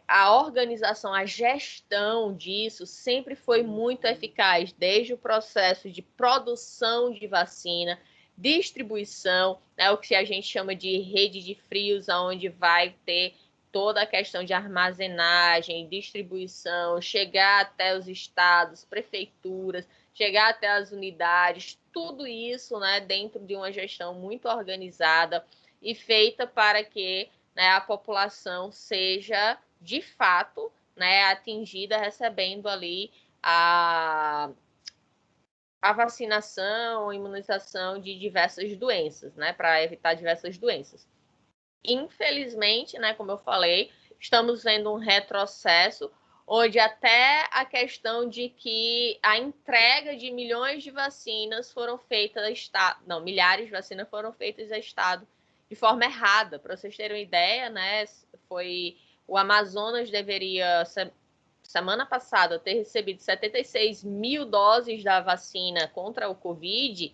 A organização, a gestão disso sempre foi muito eficaz, desde o processo de produção de vacina, distribuição, né, o que a gente chama de rede de frios, onde vai ter toda a questão de armazenagem, distribuição, chegar até os estados, prefeituras, chegar até as unidades, tudo isso, né, dentro de uma gestão muito organizada e feita para que, né, a população seja, de fato, né, atingida recebendo ali a vacinação, a imunização de diversas doenças, né, para evitar diversas doenças. Infelizmente, né, como eu falei, estamos vendo um retrocesso, onde até a questão de que a entrega de milhões de vacinas foram feitas a Estado, não, milhares de vacinas foram feitas a Estado de forma errada. Para vocês terem uma ideia, né, o Amazonas deveria, semana passada, ter recebido 76 mil doses da vacina contra o Covid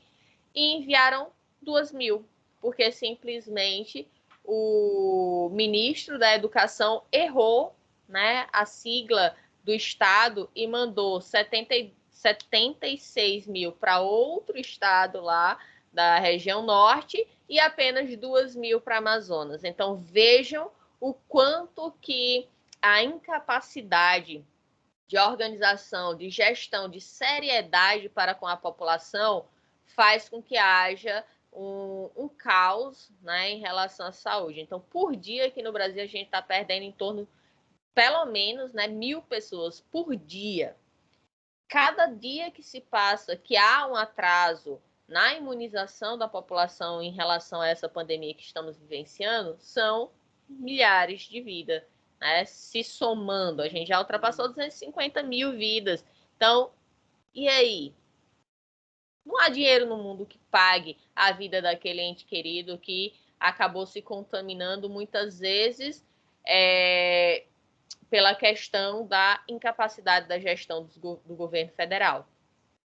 e enviaram 2 mil, porque simplesmente o ministro da Educação errou, né, a sigla do estado e mandou 76 mil para outro estado lá da região norte e apenas 2 mil para Amazonas. Então, vejam o quanto que a incapacidade de organização, de gestão, de seriedade para com a população faz com que haja um caos, né, em relação à saúde. Então, por dia aqui no Brasil, a gente está perdendo em torno, pelo menos, né, 1.000 pessoas por dia. Cada dia que se passa que há um atraso na imunização da população em relação a essa pandemia que estamos vivenciando, são milhares de vidas, né? Se somando, a gente já ultrapassou 250 mil vidas. Então, e aí? Não há dinheiro no mundo que pague a vida daquele ente querido que acabou se contaminando muitas vezes pela questão da incapacidade da gestão do governo federal.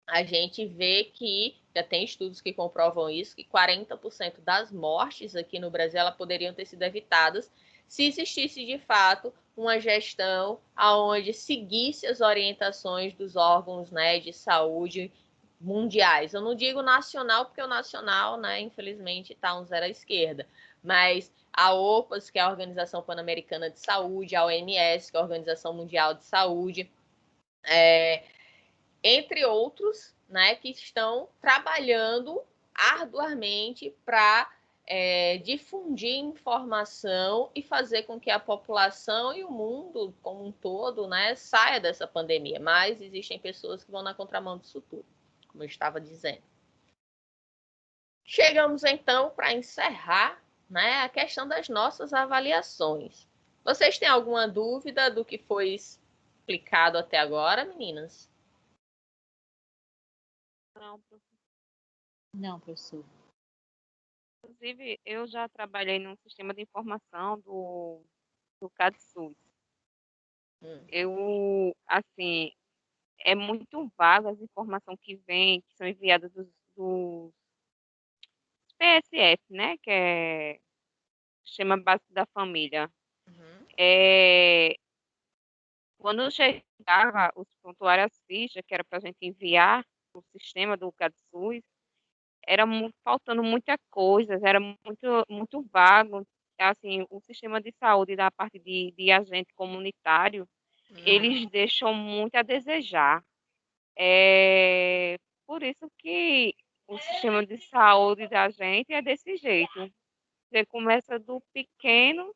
A gente vê que, já tem estudos que comprovam isso, que 40% das mortes aqui no Brasil elas poderiam ter sido evitadas se existisse, de fato, uma gestão onde seguisse as orientações dos órgãos, né, de saúde mundiais. Eu não digo nacional, porque o nacional, né, infelizmente, está um zero à esquerda, mas a OPAS, que é a Organização Pan-Americana de Saúde, a OMS, que é a Organização Mundial de Saúde, entre outros, né, que estão trabalhando arduamente para difundir informação e fazer com que a população e o mundo como um todo, né, saia dessa pandemia. Mas existem pessoas que vão na contramão disso tudo, como eu estava dizendo. Chegamos, então, para encerrar, né, a questão das nossas avaliações. Vocês têm alguma dúvida do que foi explicado até agora, meninas? Não, professor. Inclusive, eu já trabalhei num sistema de informação do CadSUS. Eu, assim, é muito vaga as informações que vêm, que são enviadas dos PSF, né? Que é Sistema Básico da Família. Quando chegava os prontuários, as fichas, que era para a gente enviar o sistema do CadSUS, era faltando muita coisa, era muito vago. Assim, o sistema de saúde da parte de agente comunitário, eles deixam muito a desejar. Por isso que o sistema de saúde da gente é desse jeito. Você começa do pequeno,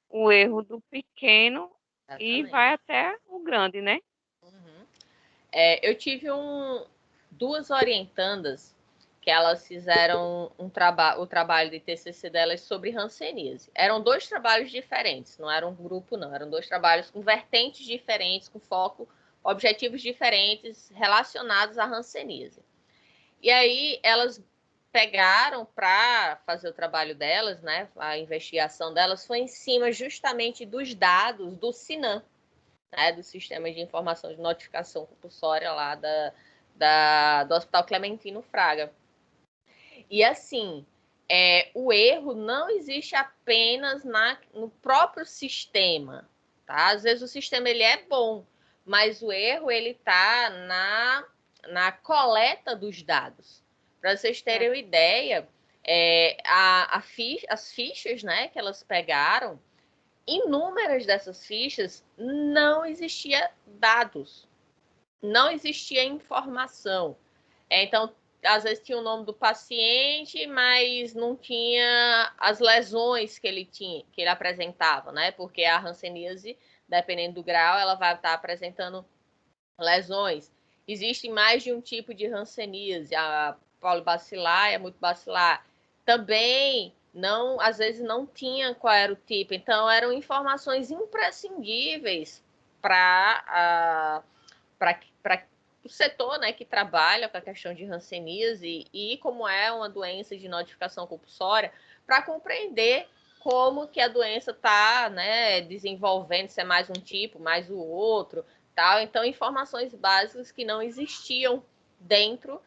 o erro do pequeno, e vai até o grande, né? Eu tive duas orientandas que elas fizeram o trabalho de TCC delas sobre hanseníase. Eram 2 trabalhos diferentes, não era um grupo, não. Eram 2 trabalhos com vertentes diferentes, com foco, objetivos diferentes relacionados à hanseníase. E aí elas pegaram para fazer o trabalho delas, né? A investigação delas foi em cima justamente dos dados do SINAM, né, do Sistema de Informação de Notificação Compulsória lá do Hospital Clementino Fraga. E assim, o erro não existe apenas no próprio sistema, tá? Às vezes o sistema ele é bom, mas o erro ele está na coleta dos dados. Para vocês terem uma ideia, as fichas, né, que elas pegaram, inúmeras dessas fichas não existia dados, não existia informação. Então, às vezes tinha o nome do paciente, mas não tinha as lesões que ele apresentava, né? Porque a hanseníase, dependendo do grau, ela vai estar apresentando lesões. Existe mais de um tipo de hanseníase, a polibacilar e a multibacilar. Também às vezes não tinha qual era o tipo, então eram informações imprescindíveis para o setor, né, que trabalha com a questão de hanseníase e como é uma doença de notificação compulsória, para compreender como que a doença está, né, desenvolvendo, se é mais um tipo, mais o outro, tal. Então, informações básicas que não existiam dentro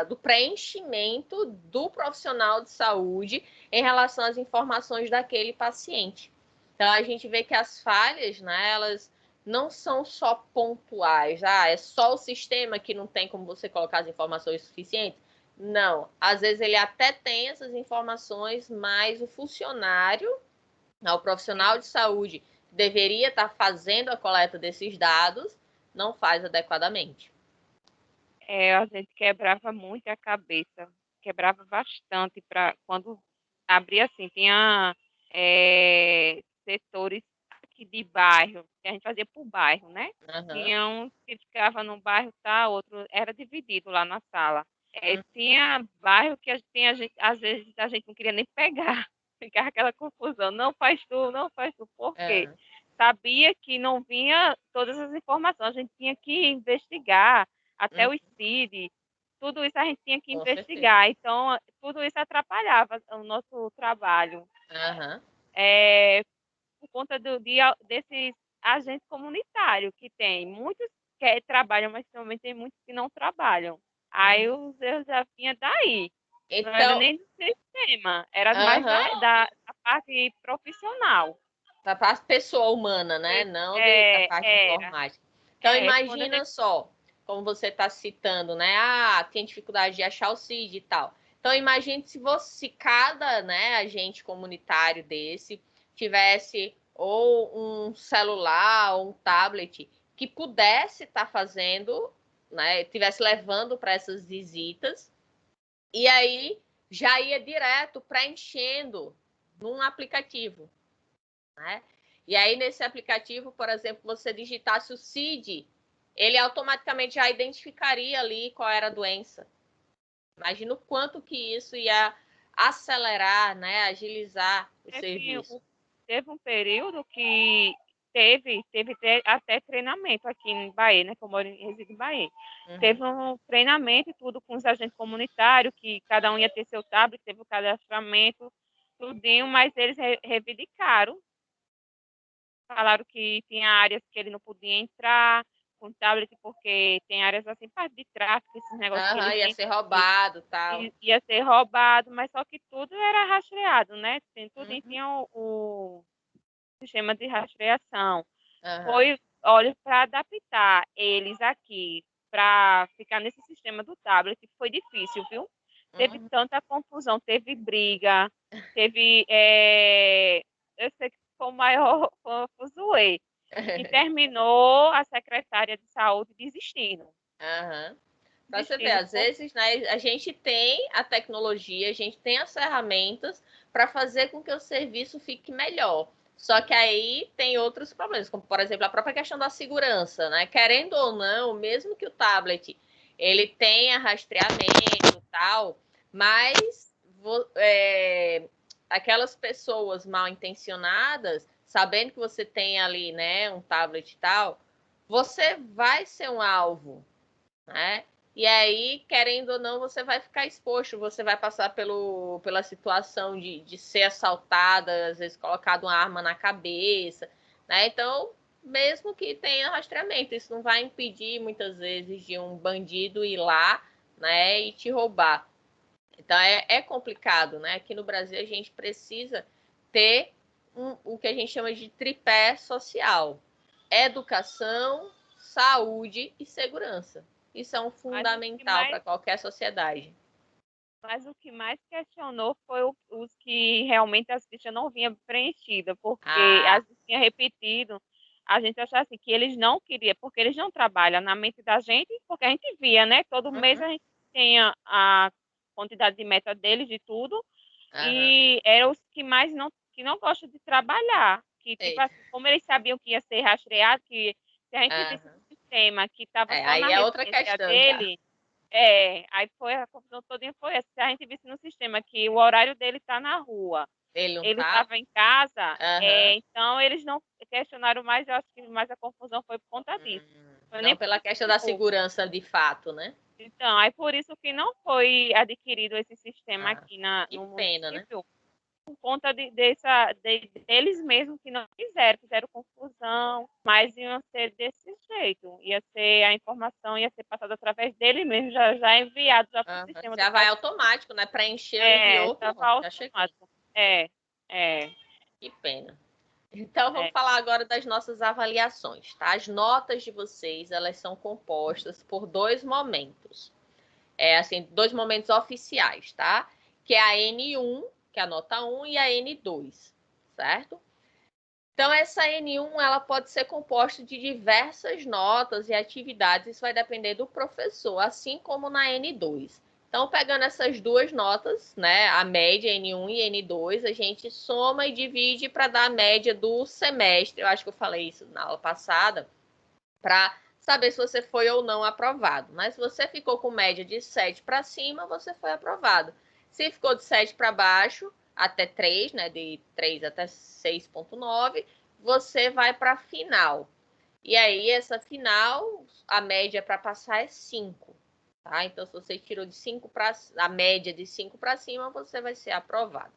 do preenchimento do profissional de saúde em relação às informações daquele paciente. Então, a gente vê que as falhas, né, elas não são só pontuais. Ah, é só o sistema que não tem como você colocar as informações suficientes. Não, às vezes ele até tem essas informações, mas o funcionário, o profissional de saúde que deveria estar fazendo a coleta desses dados, não faz adequadamente. A gente quebrava muito a cabeça, quebrava bastante para quando abria assim, tinha setores aqui de bairro, que a gente fazia por bairro, né? Uhum. Tinha um que ficava no bairro tal, outro era dividido lá na sala. Tinha bairro que às vezes a gente não queria nem pegar, ficava aquela confusão, não faz tu, não faz tu, por quê? Uhum. Sabia que não vinha todas as informações, a gente tinha que investigar até o CID, tudo isso a gente tinha que Com certeza. investigar. Então, tudo isso atrapalhava o nosso trabalho. Uhum. Por conta desses agentes comunitários que tem. Muitos que trabalham, mas também tem muitos que não trabalham. Aí os erros já vinha daí. Não era Então, nem do sistema, era mais uhum. da parte profissional. Da parte pessoa humana, né? Não da parte Era. informática. Então, Quando a imagina gente só, como você está citando, né? Ah, tem dificuldade de achar o CID e tal. Então, imagine se cada, né, agente comunitário desse tivesse ou um celular ou um tablet que pudesse estar fazendo, né, tivesse levando para essas visitas, e aí já ia direto preenchendo num aplicativo, né? E aí, nesse aplicativo, por exemplo, você digitasse o CID, ele automaticamente já identificaria ali qual era a doença. Imagina o quanto que isso ia acelerar, né, agilizar o serviço. teve um período que teve até treinamento aqui em Bahia, né? Que eu resido em Bahia. Uhum. Teve um treinamento e tudo com os agentes comunitários, que cada um ia ter seu tablet, teve o cadastramento, tudinho, mas eles reivindicaram. Falaram que tinha áreas que ele não podia entrar com tablet, porque tem áreas assim, parte de tráfico, esses negócios que eles Ia têm ser roubado e tal. ia ser roubado, mas só que tudo era rastreado, né? Tudo Uhum. tinha o sistema de rastreação. Uhum. Foi, olha, para adaptar eles aqui, para ficar nesse sistema do tablet, foi difícil, viu? Teve Uhum. tanta confusão, teve briga, teve. Eu sei que foi o maior fuzuê, que terminou a secretária de saúde desistindo. Uhum. Para você ver, Desistindo. às vezes, né, a gente tem a tecnologia, a gente tem as ferramentas para fazer com que o serviço fique melhor. Só que aí tem outros problemas, como por exemplo a própria questão da segurança, né? Querendo ou não, mesmo que o tablet ele tenha rastreamento e tal, mas aquelas pessoas mal intencionadas, sabendo que você tem ali, né, um tablet e tal, você vai ser um alvo, né? E aí, querendo ou não, você vai ficar exposto, você vai passar pela situação de ser assaltada, às vezes colocado uma arma na cabeça, né? Então, mesmo que tenha rastreamento, isso não vai impedir, muitas vezes, de um bandido ir lá, né, e te roubar. Então, é complicado, né? Aqui no Brasil, a gente precisa ter o que a gente chama de tripé social: educação, saúde e segurança. Isso é um fundamental para qualquer sociedade. Mas o que mais questionou foi os que realmente as fichas não vinham preenchidas, porque Ah, as tinha repetido. A gente achava assim, que eles não queriam, porque eles não trabalham na mente da gente, porque a gente via, né? Todo mês a gente tinha a quantidade de meta deles, de tudo, e eram os que mais que não gostam de trabalhar. Que, tipo assim, como eles sabiam que ia ser rastreado, que se a gente visse um sistema que estava só na aí é outra residência questão já. dele, aí foi a confusão toda foi essa. Se a gente visse no sistema que o horário dele está na rua, Ele não ele tá? estava em casa, Uhum. então eles não questionaram mais, eu acho que mais a confusão foi por conta disso. Foi Não nem pela porque questão da questionou. segurança de fato, né? Então, aí por isso que não foi adquirido esse sistema aqui Que no pena, né? município, por conta deles mesmos que não fizeram confusão, mas iam ser desse jeito. Ia ser a informação, ia ser passada através dele mesmo, já enviado já para o sistema do Já vai caso. automático, né? Preencheu, enviou, Estava pronto, já chegou. automático. É. Que pena. Então, vamos falar agora das nossas avaliações, tá? As notas de vocês, elas são compostas por dois momentos. Assim, dois momentos oficiais, tá? Que é a N1, que é a nota 1, e a N2, certo? Então, essa N1, ela pode ser composta de diversas notas e atividades, isso vai depender do professor, assim como na N2. Então, pegando essas duas notas, né, a média N1 e N2, a gente soma e divide para dar a média do semestre. Eu acho que eu falei isso na aula passada, para saber se você foi ou não aprovado. Mas se você ficou com média de 7 para cima, você foi aprovado. Se ficou de 7 para baixo, até 3, né, de 3 até 6,9, você vai para a final. E aí, essa final, a média para passar é 5. Tá? Então, se você tirou de 5 para a média de 5 para cima, você vai ser aprovado.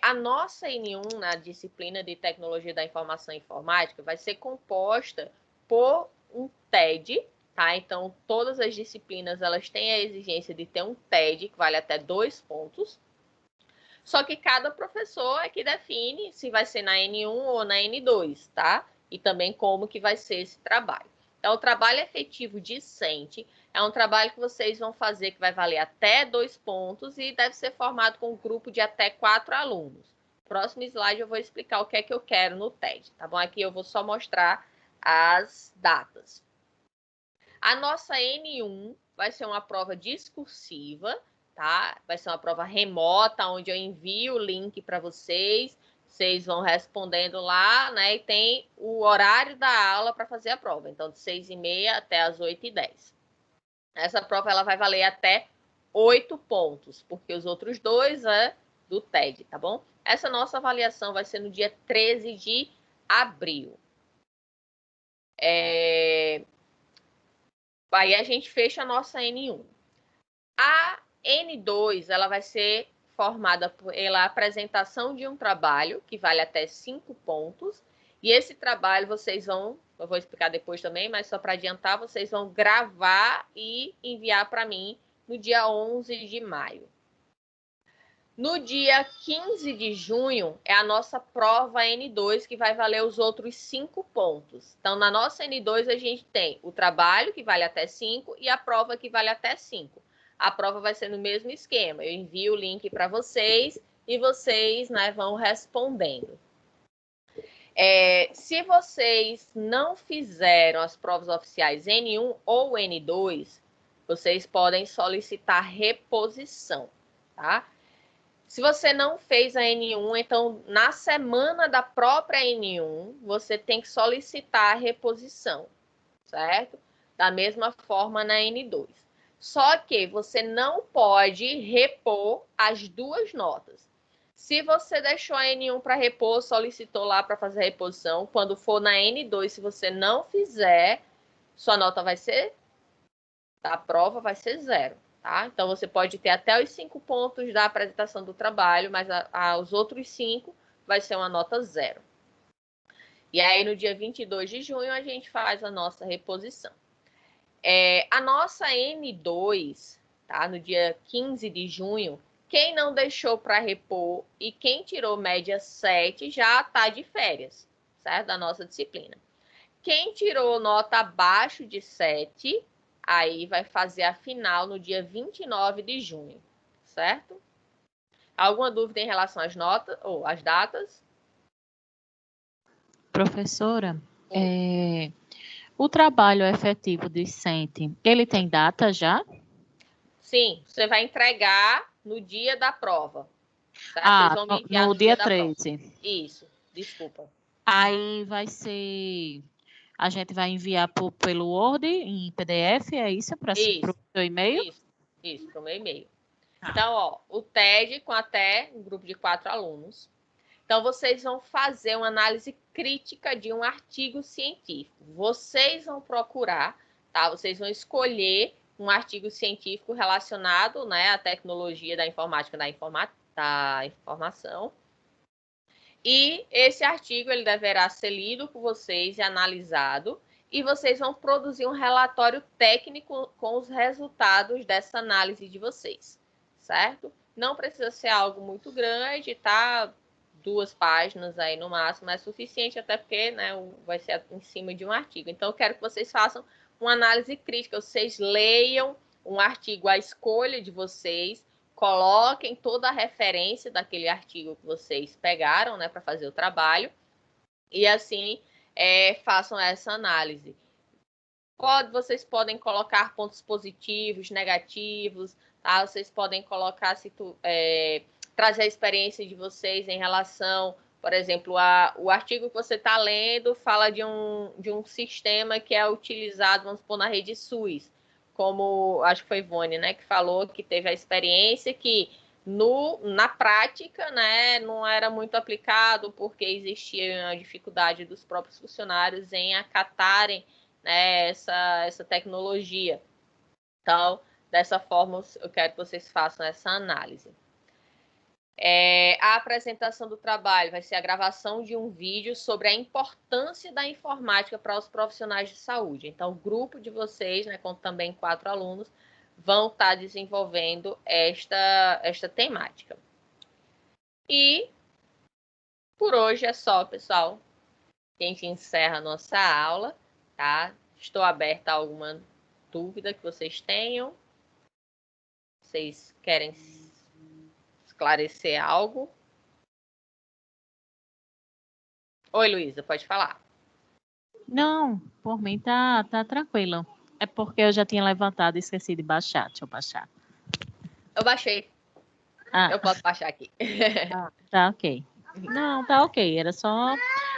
A nossa N1 na disciplina de Tecnologia da Informação e Informática vai ser composta por um TED, tá? Então, todas as disciplinas elas têm a exigência de ter um TED, que vale até 2 pontos. Só que cada professor é que define se vai ser na N1 ou na N2, tá? E também como que vai ser esse trabalho. Então, o trabalho efetivo discente é um trabalho que vocês vão fazer que vai valer até 2 pontos e deve ser formado com um grupo de até 4 alunos. Próximo slide eu vou explicar o que é que eu quero no TED, tá bom? Aqui eu vou só mostrar as datas. A nossa N1 vai ser uma prova discursiva, tá? Vai ser uma prova remota, onde eu envio o link para vocês. Vocês vão respondendo lá, né? E tem o horário da aula para fazer a prova. Então, de 6h30 até as 8h10. Essa prova ela vai valer até 8 pontos, porque os outros 2 é do TED, tá bom? Essa nossa avaliação vai ser no dia 13 de abril. Aí a gente fecha a nossa N1. A N2 ela vai ser formada pela apresentação de um trabalho, que vale até 5 pontos. E esse trabalho vocês vão, eu vou explicar depois também, mas só para adiantar, vocês vão gravar e enviar para mim no dia 11 de maio. No dia 15 de junho é a nossa prova N2, que vai valer os outros 5 pontos. Então, na nossa N2, a gente tem o trabalho, que vale até 5, e a prova, que vale até 5. A prova vai ser no mesmo esquema. Eu envio o link para vocês e vocês, né, vão respondendo. Se vocês não fizeram as provas oficiais N1 ou N2, vocês podem solicitar reposição, tá? Se você não fez a N1, então, na semana da própria N1, você tem que solicitar a reposição, certo? Da mesma forma na N2. Só que você não pode repor as duas notas. Se você deixou a N1 para repor, solicitou lá para fazer a reposição, quando for na N2, se você não fizer, sua nota vai ser, a prova vai ser 0. Tá? Então, você pode ter até os 5 pontos da apresentação do trabalho, mas os outros 5 vai ser uma nota 0. E aí, no dia 22 de junho, a gente faz a nossa reposição. A nossa N2, tá? No dia 15 de junho, quem não deixou para repor e quem tirou média 7 já está de férias, certo? Da nossa disciplina. Quem tirou nota abaixo de 7... aí vai fazer a final no dia 29 de junho, certo? Alguma dúvida em relação às notas ou às datas? Professora, o trabalho efetivo discente, ele tem data já? Sim, você vai entregar no dia da prova. Certo? Vocês vão me enviar no dia 13. Isso, desculpa. Aí vai ser... A gente vai enviar pelo Word em PDF, é isso? Para o seu e-mail? Isso, para o meu e-mail. Então, ó, o TED com até um grupo de 4 alunos. Então, vocês vão fazer uma análise crítica de um artigo científico. Vocês vão procurar, tá? Vocês vão escolher um artigo científico relacionado, né, à tecnologia da informática, da informação. E esse artigo ele deverá ser lido por vocês e analisado. E vocês vão produzir um relatório técnico com os resultados dessa análise de vocês, certo? Não precisa ser algo muito grande, tá? 2 páginas aí no máximo é suficiente, até porque, né, vai ser em cima de um artigo. Então, eu quero que vocês façam uma análise crítica, vocês leiam um artigo à escolha de vocês, coloquem toda a referência daquele artigo que vocês pegaram, né, para fazer o trabalho, e assim façam essa análise. Vocês podem colocar pontos positivos, negativos, tá? Vocês podem colocar, trazer a experiência de vocês em relação, por exemplo, o artigo que você está lendo fala de um sistema que é utilizado, vamos supor, na rede SUS, como, acho que foi Ivone, né, que falou que teve a experiência que na prática, né, não era muito aplicado porque existia a dificuldade dos próprios funcionários em acatarem, né, essa tecnologia. Então, dessa forma, eu quero que vocês façam essa análise. A apresentação do trabalho vai ser a gravação de um vídeo sobre a importância da informática para os profissionais de saúde. Então, o grupo de vocês, né, com também 4 alunos, vão estar desenvolvendo esta temática. E por hoje é só, pessoal. A gente encerra a nossa aula, tá? Estou aberta a alguma dúvida que vocês tenham. Vocês querem esclarecer algo? Oi, Luísa, pode falar. Não, por mim tá tranquilo. É porque eu já tinha levantado e esqueci de baixar. Deixa eu baixar. Eu baixei. Eu posso baixar aqui. Tá ok. Não, tá ok. Era só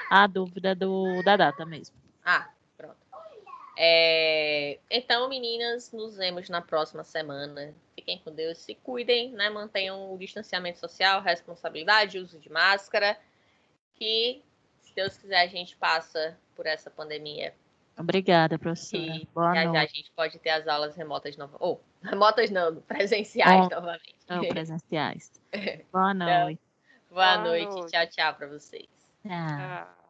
a dúvida da data mesmo. Pronto. Então, meninas, nos vemos na próxima semana. Fiquem com Deus, se cuidem, né? Mantenham o distanciamento social, responsabilidade, uso de máscara. Que, se Deus quiser, a gente passa por essa pandemia. Obrigada, professora. E Boa noite. já a gente pode ter as aulas remotas novamente. Ou, remotas não, presenciais novamente. Presenciais. Boa noite. Boa noite. Tchau, tchau para vocês. Tchau.